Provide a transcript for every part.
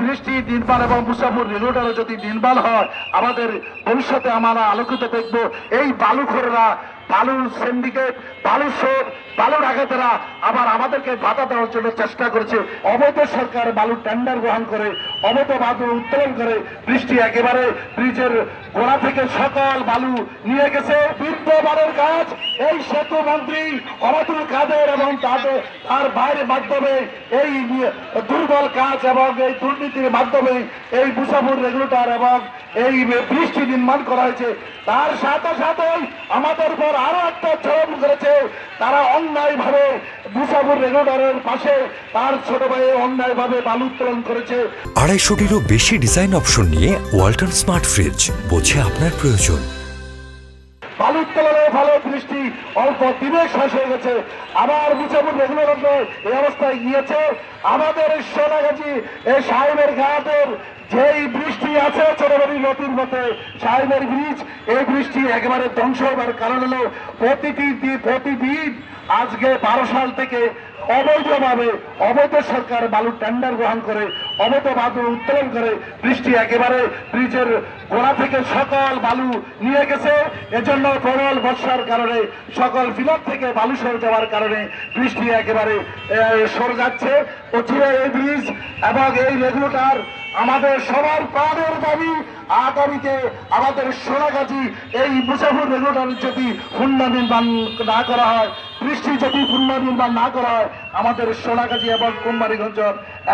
বৃষ্টি দিনবাল এবং মুসাফুর রেগুলেটরে যদি দিনবাল হয় আমাদের ভবিষ্যতে আমরা আলোকিত দেখব। এই বালুখোররা, বালুর সিন্ডিকেট, বালু শোধ, বালু ডাকাতেরা আবার আমাদেরকে বাধা দেওয়ার জন্য চেষ্টা করেছে। অবৈধ সরকার বালু টেন্ডার গ্রহণ করে, অবৈধ বালু উত্তোলন করে বৃষ্টি একেবারে ব্রিজের গোড়া থেকে সকল বালু নিয়ে গেছে। বিদ্যমানের কাজ এই সেতু মন্ত্রী অবাতুল কাদের এবং তার বাইরের মাধ্যমে এই দুর্বল কাজ এবং এই দুর্নীতির মাধ্যমে এই মুসাফুর রেগুলেটর এবং এই বৃষ্টি নির্মাণ করা হয়েছে। তার সাথে সাথে আমাদের উপর আরো একটা চরম করেছে। তারা অন্যায় ভাবে মুসাফুর রেগুলেটরের পাশে তার ছোট ভাই অন্যায় ভাবে বালু উত্তোলন করেছে। 250-টিরও বেশি ডিজাইন অপশন নিয়ে ওয়ালটন স্মার্ট ফ্রিজ, বোঝে আপনার প্রয়োজন। বালু উত্তোলনের ফলে বৃষ্টি অল্প দিনে শেষ হয়ে গেছে, আবার মুসাফুর রেগুলেটর এই অবস্থায় গিয়েছে। আমাদের সোনাগাজী এই সাহেবের ঘাটের যেই বৃষ্টি আছে ছোটবাড়ি নদীর মতে সাহেবের ব্রিজ, এই বৃষ্টি একেবারে ধ্বংস হবার কারণ হলো প্রতিদিন আজকে 12 সাল থেকে অবৈধভাবে অবৈধ সরকার বালু টেন্ডার গ্রহণ করে, অবৈধ বালু উত্তোলন করে বৃষ্টি একেবারে ব্রিজের গোড়া থেকে সকল বালু নিয়ে গেছে। এজন্য প্রবল বর্ষার কারণে সকল ফিলার থেকে বালু সরে যাওয়ার কারণে বৃষ্টি একেবারে সরে যাচ্ছে। এই ব্রিজ এবং এই রেগুলেটর আমাদের সবার প্রাণের দাবি। আগামীতে আমাদের সোনাগাজী এই মুসাফুর রেগুলেটর যদি পুনর্নির্মাণ না করা হয়, বৃষ্টি যদি পুনর্নির্মাণ না করা হয়, আমাদের সোনাগাজী এবং কুমারীগঞ্জ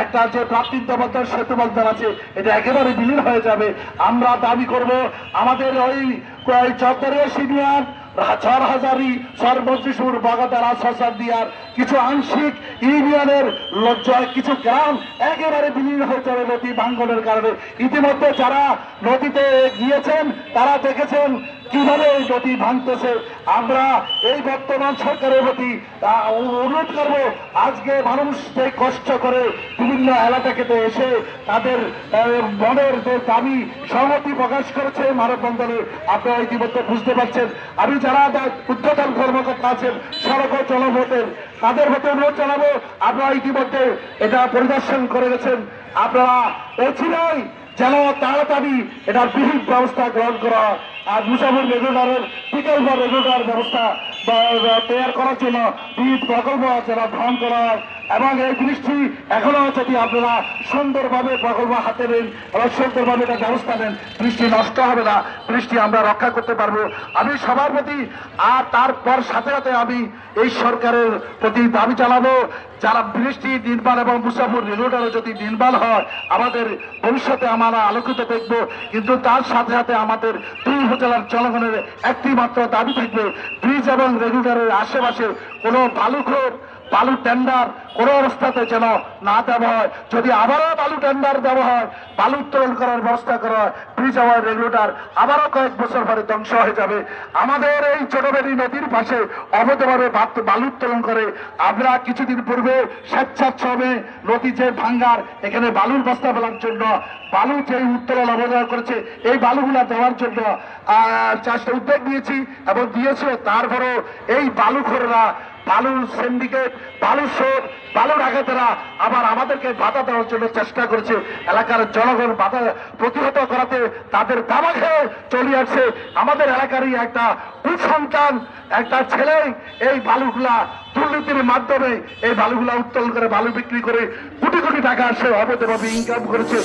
একটা যে প্রাপ্তিদ্যবদ্ধ সেতু বন্ধন আছে এটা একেবারে বিলীন হয়ে যাবে। আমরা দাবি করব আমাদের ওই চত্বরের সিনিয়র চরহাজারি, সর্বশিশুর বাগাতারা, শশার দিয়ার কিছু আংশিক ইউনিয়নের লজ্জায় কিছু গ্রাম একেবারে বিলীন হয়ে যাবে নদী ভাঙ্গনের কারণে। ইতিমধ্যে যারা নদীতে গিয়েছেন তারা দেখেছেন কিভাবে এই নদী ভাঙতেছে। আমরা এই বর্তমান সরকারের প্রতি অনুরোধ করবো, আজকে মানুষ যে কষ্ট করে বিভিন্ন এলাকাতে এসে তাদের মনের যে দাবি সহমতি প্রকাশ করেছে মানববন্ধনে, আপনারা ইতিমধ্যে বুঝতে পারছেন। আমি যারা উদ্বোধন কর্মকর্তা আছেন সড়ক ও জনপথের, তাদের প্রতি অনুরোধ জানাবো, আপনারা ইতিমধ্যে এটা পরিদর্শন করে গেছেন, আপনারা এছিলেন যেন তাড়াতাড়ি এটার বিহিত ব্যবস্থা গ্রহণ করা হয়। আর মুসাফুর রেগুলেটরের বিকল্প রেগুলেটর ব্যবস্থা তৈরি করার জন্য বিহিত প্রকল্প যেন গ্রহণ করা হয়। এবং এই বৃষ্টি এখনো যদি আপনারা সুন্দরভাবে প্রকল্প হাতে নেন এবং সুন্দরভাবে এটা ব্যবস্থা নেন, বৃষ্টি নষ্ট হবে না, বৃষ্টি আমরা রক্ষা করতে পারবো। আমি সবার প্রতি আর তারপর সাথে সাথে আমি এই সরকারের প্রতি দাবি জানাবো, যারা বৃষ্টি দিনবাল এবং মুসাফুর রেগুলেটরে যদি দিনবাল হয় আমাদের ভবিষ্যতে আমরা আলোকিত দেখব। কিন্তু তার সাথে সাথে আমাদের দুই উপজেলার জনগণের একটি মাত্র দাবি থাকবে, ব্রিজ এবং রেগুলেটরের আশেপাশে কোনো বালু টেন্ডার কোনো অবস্থাতে যেন না দেওয়া হয়। যদি আবারও বালু টেন্ডার দেওয়া হয়, বালু উত্তোলন করার ব্যবস্থা করা হয়, ব্রিজ এবং রেগুলেটর আবারও কয়েক বছর পরে ধ্বংস হয়ে যাবে। আমাদের এই ছোটবেড়ি নদীর পাশে অবৈধভাবে বালু উত্তোলন করে আমরা কিছুদিন পূর্বে স্বেচ্ছাশ্রমে নদী যে ভাঙ্গার এখানে বালুর বস্তা ফেলার জন্য বালু যে উত্তোলন অবদান করেছে এই বালুগুলা দেওয়ার জন্য উদ্যোগ নিয়েছি এবং দিয়েছে। তারপরেও এই বালুখোররা, বালু সিন্ডিকেট, বালু শোধ, বালু ডাকাতেরা আবার আমাদেরকে বাধা দেওয়ার জন্য চেষ্টা করেছে। এলাকার জনগণ বাধা প্রতিহত করাতে তাদের দাবা খেয়ে চলে আসছে। আমাদের এলাকারই একটা কুসন্তান একটা ছেলে এই বালুগুলা দুর্নীতির মাধ্যমে এই বালুগুলা উত্তোলন করে বালু বিক্রি করে কোটি কোটি টাকা সে অবৈধভাবে ইনকাম করেছে।